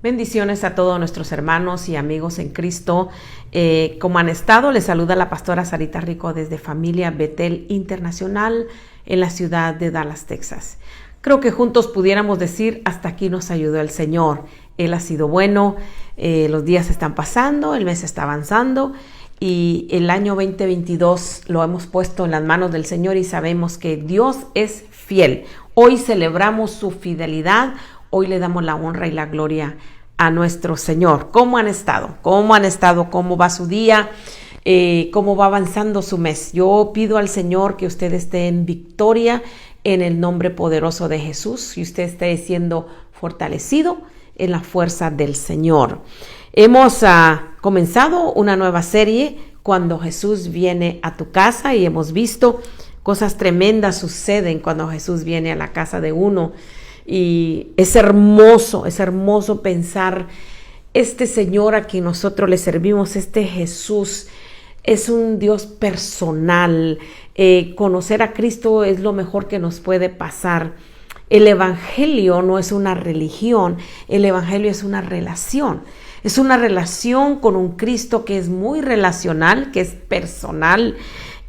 Bendiciones a todos nuestros hermanos y amigos en Cristo. ¿Cómo han estado? Les saluda la pastora Sarita Rico desde Familia Betel Internacional en la ciudad de Dallas, Texas. Creo que juntos pudiéramos decir, hasta aquí nos ayudó el Señor. Él ha sido bueno, los días están pasando, el mes está avanzando y el año 2022 lo hemos puesto en las manos del Señor y sabemos que Dios es fiel. Hoy celebramos su fidelidad, hoy le damos la honra y la gloria a nuestro Señor. ¿Cómo han estado? ¿Cómo han estado? ¿Cómo va su día? ¿Cómo va avanzando su mes? Yo pido al Señor que usted esté en victoria en el nombre poderoso de Jesús y usted esté siendo fortalecido en la fuerza del Señor. Hemos comenzado una nueva serie cuando Jesús viene a tu casa y hemos visto cosas tremendas suceden cuando Jesús viene a la casa de uno. Y es hermoso pensar, este Señor a quien nosotros le servimos, este Jesús, es un Dios personal. Conocer a Cristo es lo mejor que nos puede pasar. El Evangelio no es una religión, el Evangelio es una relación. Es una relación con un Cristo que es muy relacional, que es personal,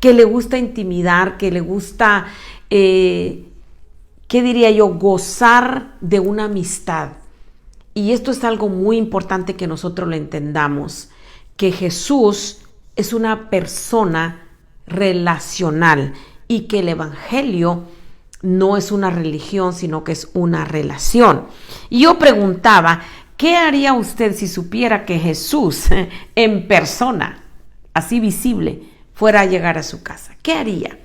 que le gusta intimidar, que le gusta... ¿qué diría yo? Gozar de una amistad. Y esto es algo muy importante que nosotros lo entendamos, que Jesús es una persona relacional y que el Evangelio no es una religión, sino que es una relación. Y yo preguntaba, ¿qué haría usted si supiera que Jesús en persona, así visible, fuera a llegar a su casa? ¿Qué haría?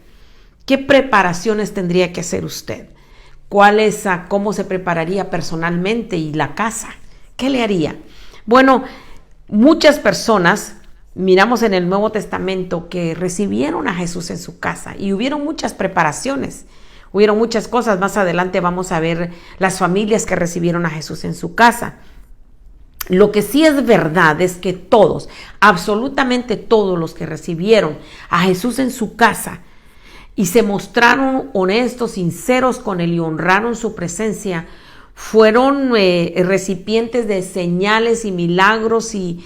¿Qué preparaciones tendría que hacer usted? ¿Cómo se prepararía personalmente y la casa? ¿Qué le haría? Bueno, muchas personas, miramos en el Nuevo Testamento que recibieron a Jesús en su casa y hubieron muchas preparaciones, hubieron muchas cosas. Más adelante vamos a ver las familias que recibieron a Jesús en su casa. Lo que sí es verdad es que todos, absolutamente todos los que recibieron a Jesús en su casa, y se mostraron honestos, sinceros con él y honraron su presencia, fueron recipientes de señales y milagros y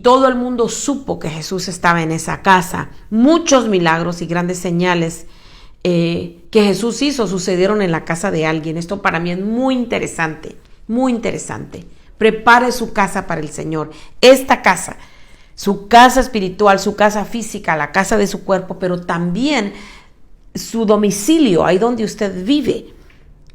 todo el mundo supo que Jesús estaba en esa casa. Muchos milagros y grandes señales que Jesús hizo sucedieron en la casa de alguien. Esto para mí es muy interesante, muy interesante. Prepare su casa para el Señor. Esta casa, su casa espiritual, su casa física, la casa de su cuerpo, pero también su domicilio, ahí donde usted vive,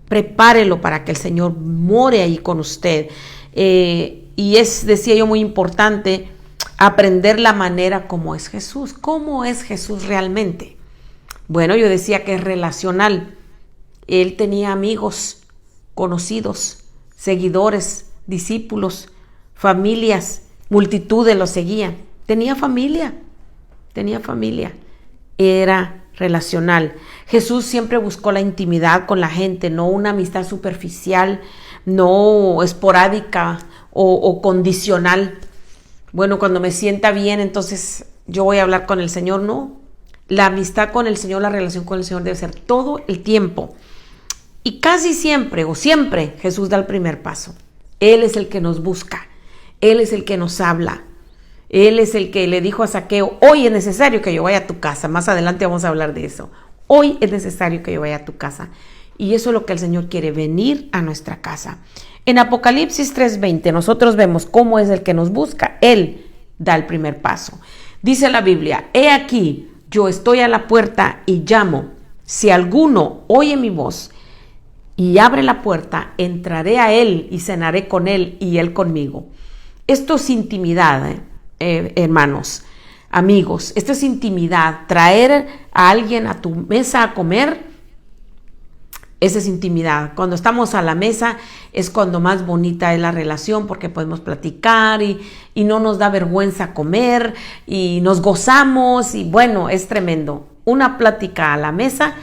prepárelo para que el Señor more ahí con usted. Decía yo, muy importante aprender la manera como es Jesús. ¿Cómo es Jesús realmente? Bueno, yo decía que es relacional. Él tenía amigos, conocidos, seguidores, discípulos, familias, multitudes lo seguían. Tenía familia. Era relacional. Jesús siempre buscó la intimidad con la gente, no una amistad superficial, no esporádica o condicional. Bueno, cuando me sienta bien, entonces yo voy a hablar con el Señor. No, la amistad con el Señor, la relación con el Señor debe ser todo el tiempo. Y casi siempre o siempre Jesús da el primer paso. Él es el que nos busca, Él es el que nos habla. Él es el que le dijo a Zaqueo, hoy es necesario que yo vaya a tu casa. Más adelante vamos a hablar de eso. Hoy es necesario que yo vaya a tu casa. Y eso es lo que el Señor quiere, venir a nuestra casa. En Apocalipsis 3:20 nosotros vemos cómo es el que nos busca. Él da el primer paso. Dice la Biblia, he aquí, yo estoy a la puerta y llamo. Si alguno oye mi voz y abre la puerta, entraré a él y cenaré con él y él conmigo. Esto es intimidad, hermanos, amigos, esto es intimidad. Traer a alguien a tu mesa a comer, esa es intimidad. Cuando estamos a la mesa es cuando más bonita es la relación, porque podemos platicar y no nos da vergüenza comer y nos gozamos y bueno, es tremendo. Una plática a la mesa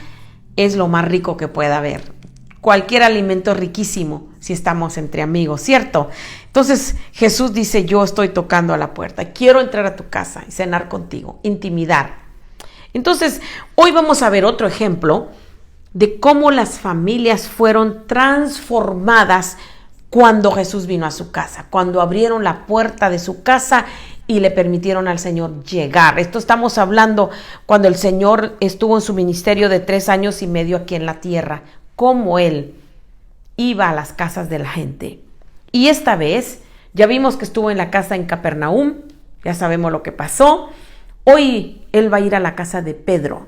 es lo más rico que pueda haber. Cualquier alimento es riquísimo si estamos entre amigos, ¿cierto? Entonces Jesús dice, yo estoy tocando a la puerta, quiero entrar a tu casa y cenar contigo, intimidar. Entonces hoy vamos a ver otro ejemplo de cómo las familias fueron transformadas cuando Jesús vino a su casa, cuando abrieron la puerta de su casa y le permitieron al Señor llegar. Esto estamos hablando cuando el Señor estuvo en su ministerio de 3 años y medio aquí en la tierra, cómo Él iba a las casas de la gente. Y esta vez, ya vimos que estuvo en la casa en Capernaum, ya sabemos lo que pasó. Hoy Él va a ir a la casa de Pedro,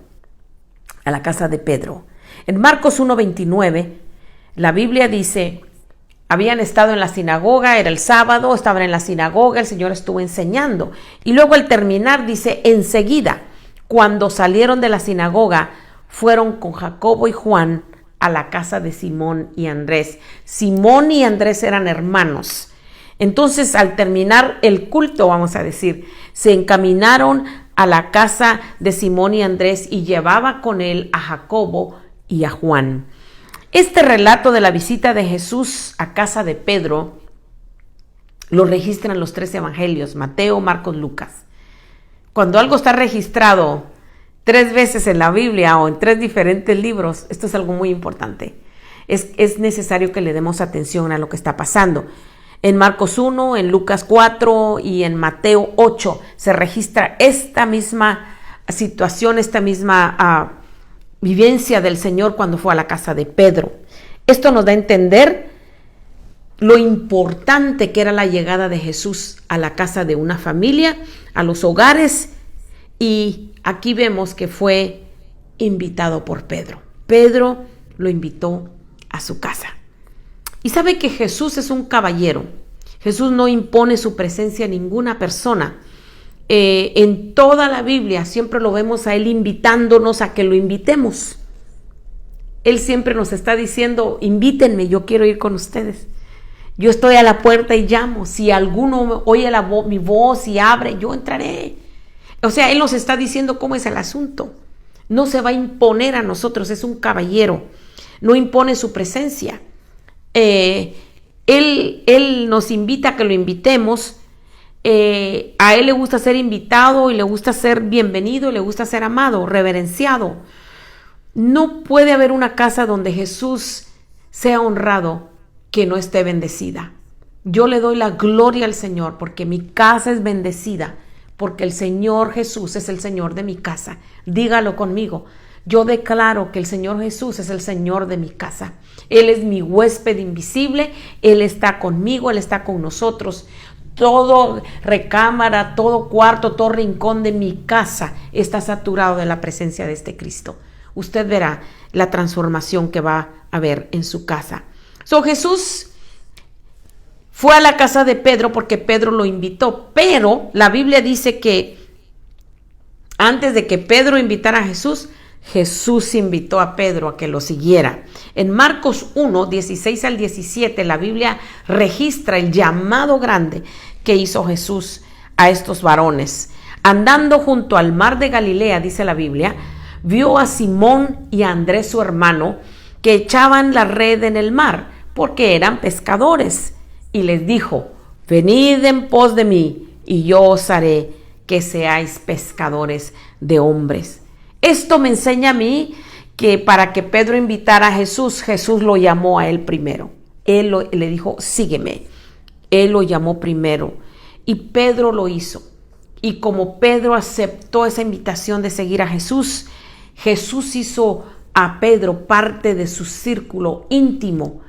a la casa de Pedro. En Marcos 1:29, la Biblia dice: habían estado en la sinagoga, era el sábado, estaban en la sinagoga, el Señor estuvo enseñando. Y luego al terminar dice: enseguida, cuando salieron de la sinagoga, fueron con Jacobo y Juan a la casa de Simón y Andrés. Simón y Andrés eran hermanos. Entonces, al terminar el culto, vamos a decir, se encaminaron a la casa de Simón y Andrés y llevaba con él a Jacobo y a Juan. Este relato de la visita de Jesús a casa de Pedro lo registran los 3 evangelios, Mateo, Marcos, Lucas. Cuando algo está registrado 3 veces en la Biblia o en 3 diferentes libros, esto es algo muy importante. Es necesario que le demos atención a lo que está pasando. En Marcos 1, en Lucas 4 y en Mateo 8 se registra esta misma situación, esta misma vivencia del Señor cuando fue a la casa de Pedro. Esto nos da a entender lo importante que era la llegada de Jesús a la casa de una familia, a los hogares, y aquí vemos que fue invitado por Pedro. Pedro lo invitó a su casa. Y sabe que Jesús es un caballero. Jesús no impone su presencia a ninguna persona. En toda la Biblia siempre lo vemos a Él invitándonos a que lo invitemos. Él siempre nos está diciendo: invítenme, yo quiero ir con ustedes. Yo estoy a la puerta y llamo. Si alguno oye mi voz y abre, yo entraré. O sea, Él nos está diciendo cómo es el asunto. No se va a imponer a nosotros, es un caballero. No impone su presencia. Él nos invita a que lo invitemos. A Él le gusta ser invitado y le gusta ser bienvenido y le gusta ser amado, reverenciado. No puede haber una casa donde Jesús sea honrado que no esté bendecida. Yo le doy la gloria al Señor porque mi casa es bendecida, porque el Señor Jesús es el Señor de mi casa. Dígalo conmigo. Yo declaro que el Señor Jesús es el Señor de mi casa. Él es mi huésped invisible. Él está conmigo, Él está con nosotros. Todo recámara, todo cuarto, todo rincón de mi casa está saturado de la presencia de este Cristo. Usted verá la transformación que va a haber en su casa. Jesús fue a la casa de Pedro porque Pedro lo invitó, pero la Biblia dice que antes de que Pedro invitara a Jesús, Jesús invitó a Pedro a que lo siguiera. En Marcos 1, 16 al 17, la Biblia registra el llamado grande que hizo Jesús a estos varones. Andando junto al mar de Galilea, dice la Biblia, vio a Simón y a Andrés su hermano, que echaban la red en el mar, porque eran pescadores. Y les dijo: venid en pos de mí, y yo os haré que seáis pescadores de hombres. Esto me enseña a mí que para que Pedro invitara a Jesús, Jesús lo llamó a él primero. Él le dijo: sígueme. Él lo llamó primero y Pedro lo hizo. Y como Pedro aceptó esa invitación de seguir a Jesús, Jesús hizo a Pedro parte de su círculo íntimo.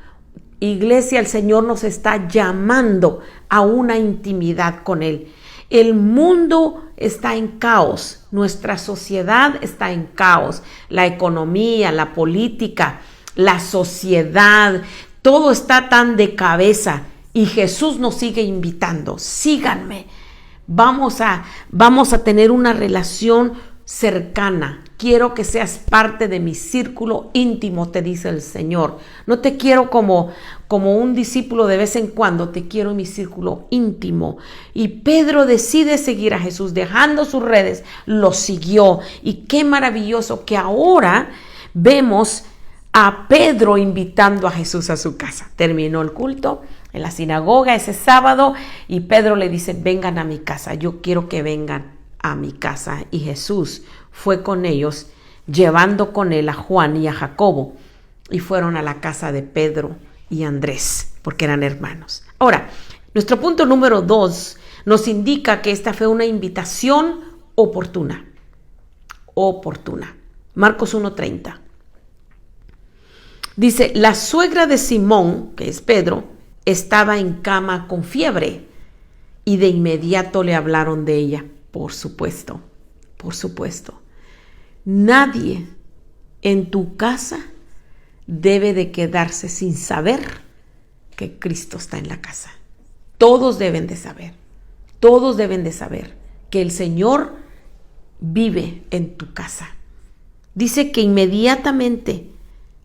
Iglesia, el Señor nos está llamando a una intimidad con Él. El mundo está en caos, nuestra sociedad está en caos, la economía, la política, la sociedad, todo está tan de cabeza y Jesús nos sigue invitando: síganme, vamos a tener una relación cercana. Quiero que seas parte de mi círculo íntimo, te dice el Señor. No te quiero como un discípulo de vez en cuando, te quiero en mi círculo íntimo. Y Pedro decide seguir a Jesús, dejando sus redes, lo siguió. Y qué maravilloso que ahora vemos a Pedro invitando a Jesús a su casa. Terminó el culto en la sinagoga ese sábado y Pedro le dice: vengan a mi casa, yo quiero que vengan a mi casa. Y Jesús fue con ellos, llevando con él a Juan y a Jacobo, y fueron a la casa de Pedro y Andrés. porque eran hermanos. Ahora, nuestro punto número 2 nos indica que esta fue una invitación oportuna. Oportuna. Marcos 1:30. Dice, la suegra de Simón, que es Pedro, estaba en cama con fiebre y de inmediato le hablaron de ella. Por supuesto. Nadie en tu casa debe de quedarse sin saber que Cristo está en la casa. Todos deben de saber que el Señor vive en tu casa. Dice que inmediatamente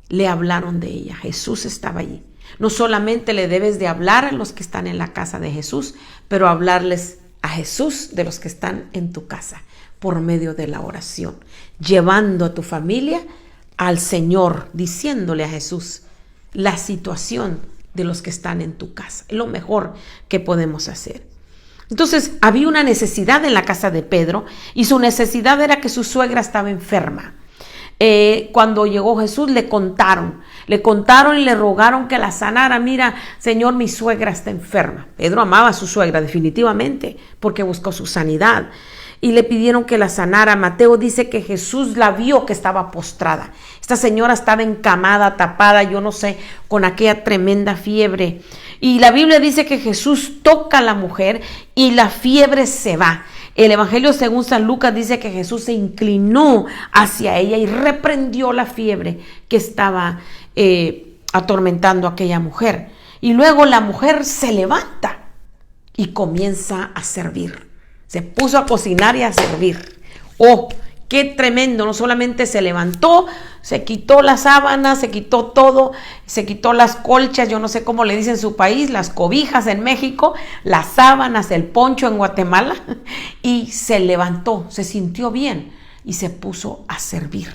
le hablaron de ella. Jesús estaba allí. No solamente le debes de hablar a los que están en la casa de Jesús, pero hablarles a Jesús de los que están en tu casa por medio de la oración, llevando a tu familia al Señor, diciéndole a Jesús la situación de los que están en tu casa. Es lo mejor que podemos hacer. Entonces, había una necesidad en la casa de Pedro y su necesidad era que su suegra estaba enferma. Cuando llegó Jesús le contaron y le rogaron que la sanara. Mira, Señor, mi suegra está enferma. Pedro amaba a su suegra definitivamente porque buscó su sanidad y le pidieron que la sanara. Mateo dice que Jesús la vio que estaba postrada. Esta señora estaba encamada, tapada, yo no sé, con aquella tremenda fiebre. Y la Biblia dice que Jesús toca a la mujer y la fiebre se va. El Evangelio según San Lucas dice que Jesús se inclinó hacia ella y reprendió la fiebre que estaba atormentando a aquella mujer. Y luego la mujer se levanta y comienza a servir. Se puso a cocinar y a servir. ¡Oh, qué tremendo! No solamente se levantó, se quitó las sábanas, se quitó todo, se quitó las colchas, yo no sé cómo le dicen en su país, las cobijas en México, las sábanas, el poncho en Guatemala, y se levantó, se sintió bien y se puso a servir.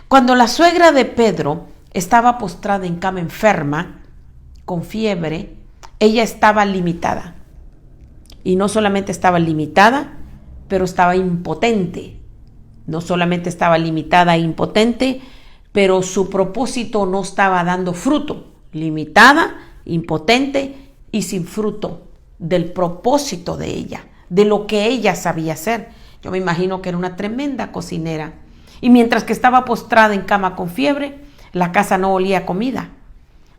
Cuando la suegra de Pedro estaba postrada en cama enferma, con fiebre, ella estaba limitada. Y no solamente estaba limitada, pero estaba impotente. No solamente estaba limitada e impotente, pero su propósito no estaba dando fruto. Limitada, impotente y sin fruto del propósito de ella, de lo que ella sabía hacer. Yo me imagino que era una tremenda cocinera. Y mientras que estaba postrada en cama con fiebre, la casa no olía a comida.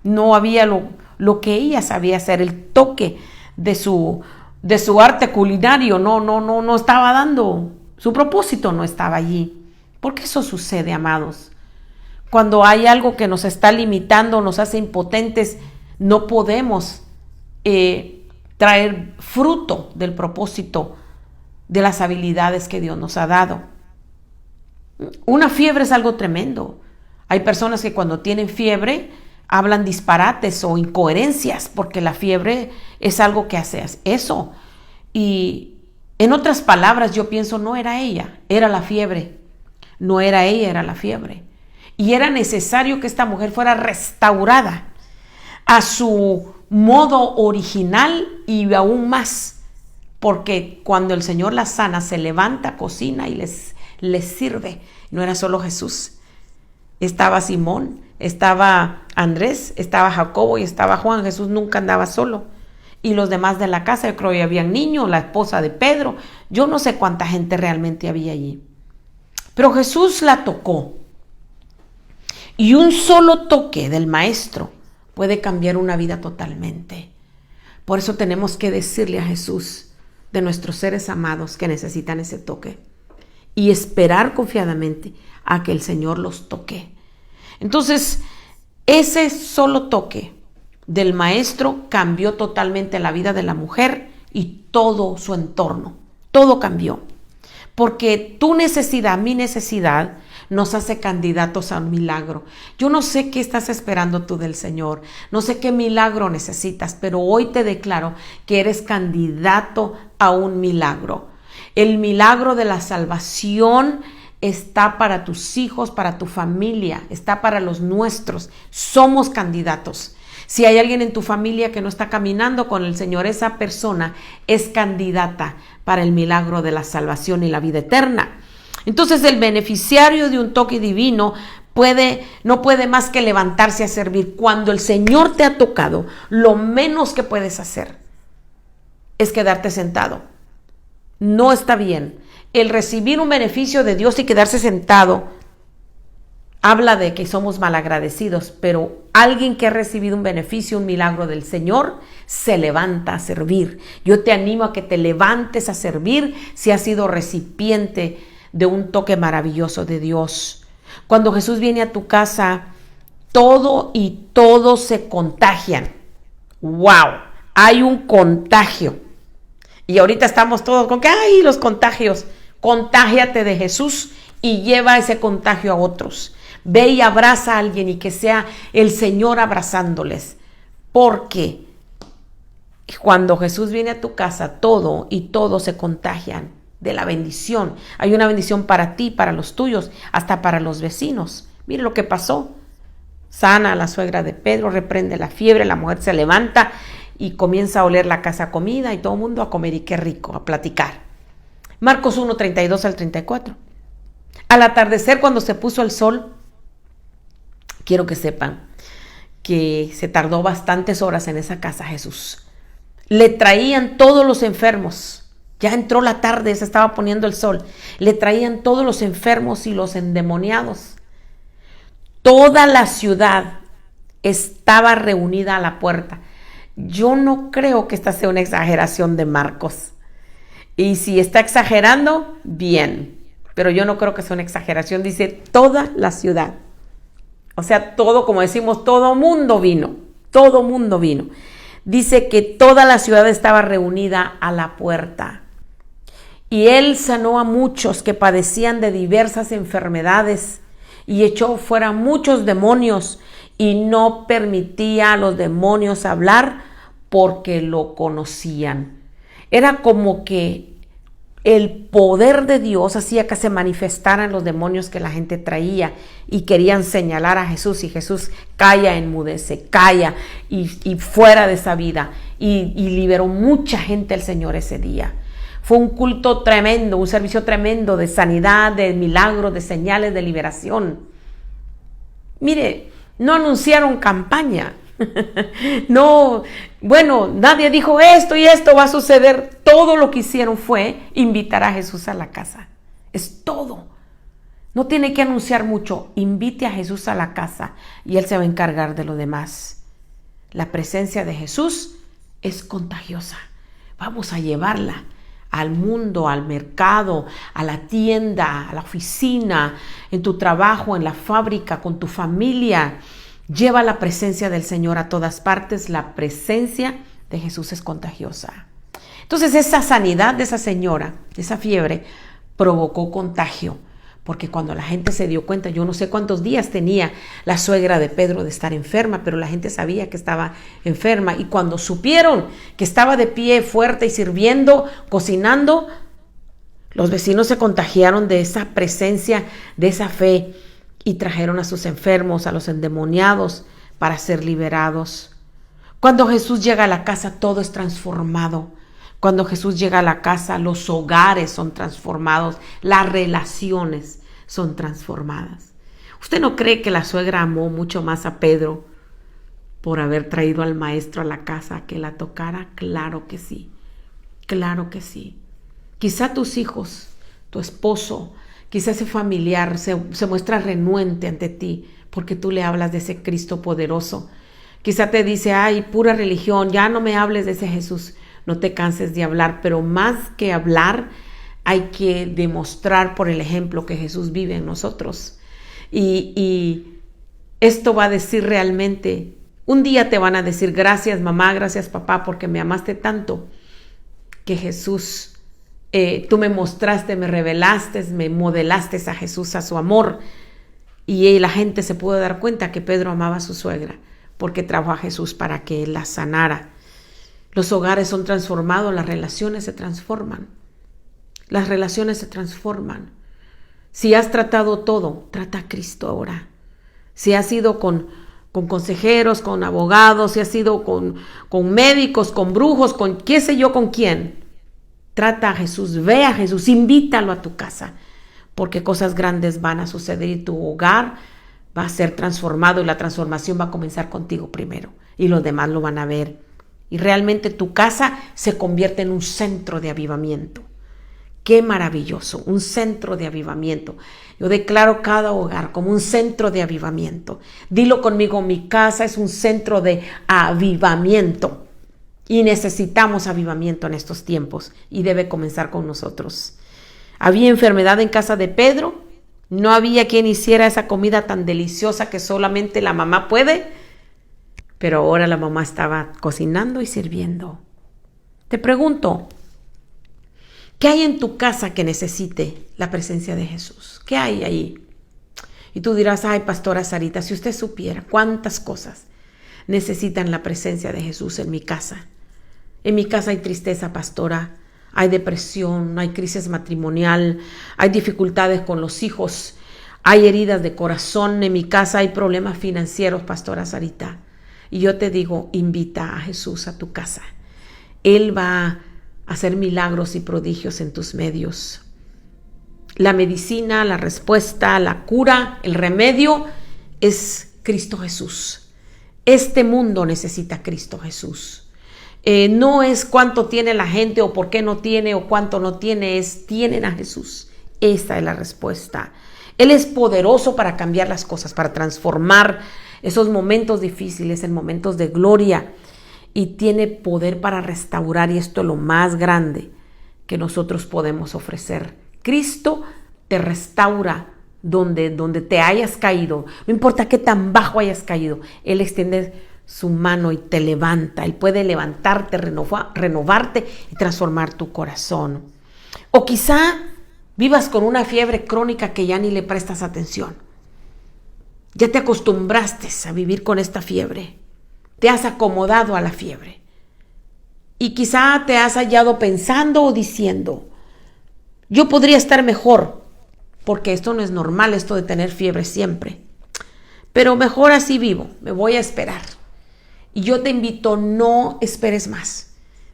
No había lo que ella sabía hacer, el toque de su arte culinario no estaba dando. Su propósito no estaba allí. ¿Por qué eso sucede, amados? Cuando hay algo que nos está limitando, nos hace impotentes, no podemos traer fruto del propósito de las habilidades que Dios nos ha dado. Una fiebre es algo tremendo. Hay personas que cuando tienen fiebre hablan disparates o incoherencias porque la fiebre es algo que hace eso. Y en otras palabras, yo pienso, no era ella, era la fiebre. No era ella, era la fiebre. Y era necesario que esta mujer fuera restaurada a su modo original y aún más. Porque cuando el Señor la sana, se levanta, cocina y les sirve. No era solo Jesús. Estaba Simón, estaba Andrés, estaba Jacobo y estaba Juan. Jesús nunca andaba solo. Y los demás de la casa, yo creo que habían niños, la esposa de Pedro. Yo no sé cuánta gente realmente había allí. Pero Jesús la tocó. Y un solo toque del Maestro puede cambiar una vida totalmente. Por eso tenemos que decirle a Jesús de nuestros seres amados que necesitan ese toque. Y esperar confiadamente a que el Señor los toque. Entonces, ese solo toque del Maestro cambió totalmente la vida de la mujer y todo su entorno. Todo cambió. Porque tu necesidad, mi necesidad, nos hace candidatos a un milagro. Yo no sé qué estás esperando tú del Señor. No sé qué milagro necesitas, pero hoy te declaro que eres candidato a un milagro. El milagro de la salvación está para tus hijos, para tu familia, está para los nuestros. Somos candidatos. Si hay alguien en tu familia que no está caminando con el Señor, esa persona es candidata para el milagro de la salvación y la vida eterna. Entonces, el beneficiario de un toque divino no puede más que levantarse a servir. Cuando el Señor te ha tocado, lo menos que puedes hacer es quedarte sentado. No está bien. El recibir un beneficio de Dios y quedarse sentado habla de que somos malagradecidos, pero alguien que ha recibido un beneficio, un milagro del Señor, se levanta a servir. Yo te animo a que te levantes a servir si has sido recipiente de un toque maravilloso de Dios. Cuando Jesús viene a tu casa, todo y todos se contagian. ¡Wow! Hay un contagio. Y ahorita estamos todos con que ¡ay, los contagios! Contágiate de Jesús y lleva ese contagio a otros. Ve y abraza a alguien y que sea el Señor abrazándoles. Porque cuando Jesús viene a tu casa, todo y todos se contagian de la bendición. Hay una bendición para ti, para los tuyos, hasta para los vecinos. Mire lo que pasó. Sana a la suegra de Pedro, reprende la fiebre, la mujer se levanta y comienza a oler la casa a comida y todo el mundo a comer y qué rico, a platicar. Marcos 1, 32 al 34. Al atardecer, cuando se puso el sol, quiero que sepan que se tardó bastantes horas en esa casa Jesús. Le traían todos los enfermos. Ya entró la tarde, se estaba poniendo el sol. Le traían todos los enfermos y los endemoniados. Toda la ciudad estaba reunida a la puerta. Yo no creo que esta sea una exageración de Marcos. Y si está exagerando, bien. Pero yo no creo que sea una exageración. Dice toda la ciudad. O sea, todo, como decimos, todo mundo vino. Todo mundo vino. Dice que toda la ciudad estaba reunida a la puerta. Y él sanó a muchos que padecían de diversas enfermedades y echó fuera muchos demonios y no permitía a los demonios hablar porque lo conocían. Era como que el poder de Dios hacía que se manifestaran los demonios que la gente traía y querían señalar a Jesús, y Jesús calla, enmudece, calla y fuera de esa vida, y liberó mucha gente el Señor ese día. Fue un culto tremendo, un servicio tremendo de sanidad, de milagros, de señales, de liberación. Mire, no anunciaron campaña. No, bueno, nadie dijo esto y esto va a suceder. Todo lo que hicieron fue invitar a Jesús a la casa. Es todo. No tiene que anunciar mucho. Invite a Jesús a la casa y Él se va a encargar de lo demás. La presencia de Jesús es contagiosa. Vamos a llevarla al mundo, al mercado, a la tienda, a la oficina, en tu trabajo, en la fábrica, con tu familia. Lleva la presencia del Señor a todas partes. La presencia de Jesús es contagiosa. Entonces esa sanidad de esa señora, de esa fiebre, provocó contagio. Porque cuando la gente se dio cuenta, yo no sé cuántos días tenía la suegra de Pedro de estar enferma, pero la gente sabía que estaba enferma. Y cuando supieron que estaba de pie, fuerte y sirviendo, cocinando, los vecinos se contagiaron de esa presencia, de esa fe, y trajeron a sus enfermos, a los endemoniados, para ser liberados. Cuando Jesús llega a la casa, todo es transformado. Cuando Jesús llega a la casa, los hogares son transformados, las relaciones son transformadas. ¿Usted no cree que la suegra amó mucho más a Pedro por haber traído al maestro a la casa que la tocara? Claro que sí, claro que sí. Quizá tus hijos, tu esposo, quizá ese familiar se muestra renuente ante ti porque tú le hablas de ese Cristo poderoso. Quizá te dice, ay, pura religión, ya no me hables de ese Jesús. No te canses de hablar, pero más que hablar, hay que demostrar por el ejemplo que Jesús vive en nosotros. Y esto va a decir realmente, un día te van a decir, gracias mamá, gracias papá, porque me amaste tanto, que Jesús, tú me mostraste, me revelaste, me modelaste a Jesús, a su amor. Y la gente se pudo dar cuenta que Pedro amaba a su suegra, porque trajo a Jesús para que la sanara. Los hogares son transformados, las relaciones se transforman. Las relaciones se transforman. Si has tratado todo, trata a Cristo ahora. Si has ido con consejeros, con abogados, si has ido con médicos, con brujos, con qué sé yo con quién, trata a Jesús, ve a Jesús, invítalo a tu casa, porque cosas grandes van a suceder y tu hogar va a ser transformado y la transformación va a comenzar contigo primero y los demás lo van a ver. Y realmente tu casa se convierte en un centro de avivamiento. Qué maravilloso, un centro de avivamiento. Yo declaro cada hogar como un centro de avivamiento. Dilo conmigo, mi casa es un centro de avivamiento. Y necesitamos avivamiento en estos tiempos y debe comenzar con nosotros. Había enfermedad en casa de Pedro. No había quien hiciera esa comida tan deliciosa que solamente la mamá puede. Pero ahora la mamá estaba cocinando y sirviendo. Te pregunto, ¿qué hay en tu casa que necesite la presencia de Jesús? ¿Qué hay ahí? Y tú dirás, ay, pastora Sarita, si usted supiera cuántas cosas necesitan la presencia de Jesús en mi casa. En mi casa hay tristeza, pastora, hay depresión, hay crisis matrimonial, hay dificultades con los hijos, hay heridas de corazón, en mi casa hay problemas financieros, pastora Sarita. Y yo te digo, invita a Jesús a tu casa. Él va a hacer milagros y prodigios en tus medios. La medicina, la respuesta, la cura, el remedio es Cristo Jesús. Este mundo necesita a Cristo Jesús. No es cuánto tiene la gente o por qué no tiene o cuánto no tiene, es tienen a Jesús. Esa es la respuesta. Él es poderoso para cambiar las cosas, para transformar esos momentos difíciles en momentos de gloria. Y tiene poder para restaurar, y esto es lo más grande que nosotros podemos ofrecer. Cristo te restaura donde te hayas caído, no importa qué tan bajo hayas caído, Él extiende su mano y te levanta. Él puede levantarte, renovarte y transformar tu corazón. O quizá vivas con una fiebre crónica que ya ni le prestas atención. Ya te acostumbraste a vivir con esta fiebre. Te has acomodado a la fiebre. Y quizá te has hallado pensando o diciendo, yo podría estar mejor, porque esto no es normal, esto de tener fiebre siempre. Pero mejor así vivo, me voy a esperar. Y yo te invito, no esperes más.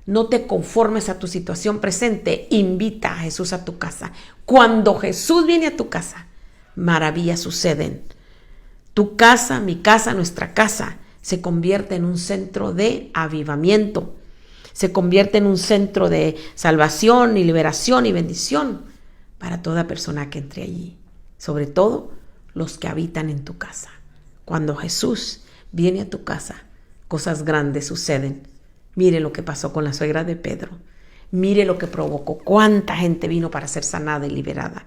No te conformes a tu situación presente. Invita a Jesús a tu casa. Cuando Jesús viene a tu casa, maravillas suceden. Tu casa, mi casa, nuestra casa se convierte en un centro de avivamiento. Se convierte en un centro de salvación y liberación y bendición para toda persona que entre allí. Sobre todo los que habitan en tu casa. Cuando Jesús viene a tu casa, cosas grandes suceden. Mire lo que pasó con la suegra de Pedro. Mire lo que provocó. Cuánta gente vino para ser sanada y liberada.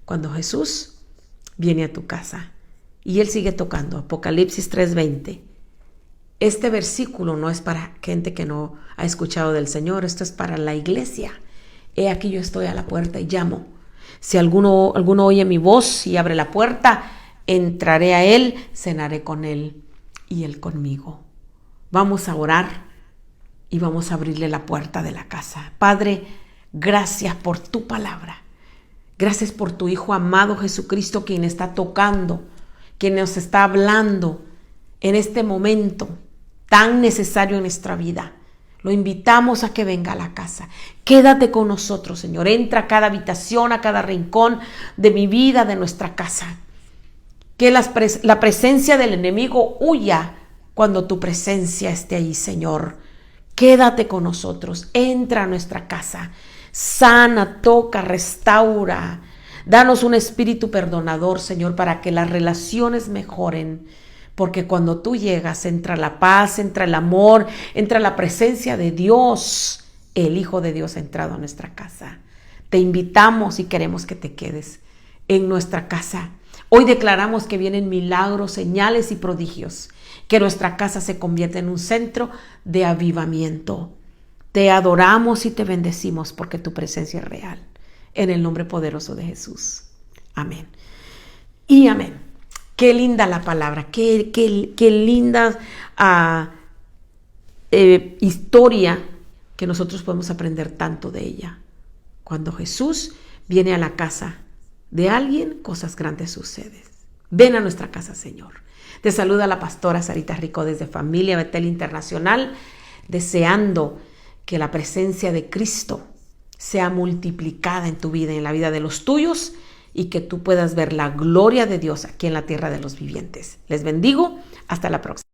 Cuando Jesús viene a tu casa y Él sigue tocando. Apocalipsis 3:20. Este versículo no es para gente que no ha escuchado del Señor. Esto es para la iglesia. He aquí yo estoy a la puerta y llamo. Si alguno oye mi voz y abre la puerta, entraré a Él, cenaré con Él y Él conmigo. Vamos a orar y vamos a abrirle la puerta de la casa. Padre, gracias por tu palabra. Gracias por tu Hijo amado Jesucristo, quien está tocando, quien nos está hablando en este momento tan necesario en nuestra vida. Lo invitamos a que venga a la casa. Quédate con nosotros, Señor. Entra a cada habitación, a cada rincón de mi vida, de nuestra casa. Que la presencia del enemigo huya cuando tu presencia esté ahí, Señor. Quédate con nosotros. Entra a nuestra casa. Sana, toca, restaura. Danos un espíritu perdonador, Señor, para que las relaciones mejoren. Porque cuando tú llegas, entra la paz, entra el amor, entra la presencia de Dios. El Hijo de Dios ha entrado a nuestra casa. Te invitamos y queremos que te quedes en nuestra casa. Hoy declaramos que vienen milagros, señales y prodigios. Que nuestra casa se convierta en un centro de avivamiento. Te adoramos y te bendecimos porque tu presencia es real. En el nombre poderoso de Jesús. Amén. Y amén. Qué linda la palabra, qué linda historia que nosotros podemos aprender tanto de ella. Cuando Jesús viene a la casa de alguien, cosas grandes suceden. Ven a nuestra casa, Señor. Te saluda la pastora Sarita Rico desde Familia Betel Internacional, deseando que la presencia de Cristo sea multiplicada en tu vida y en la vida de los tuyos, y que tú puedas ver la gloria de Dios aquí en la tierra de los vivientes. Les bendigo. Hasta la próxima.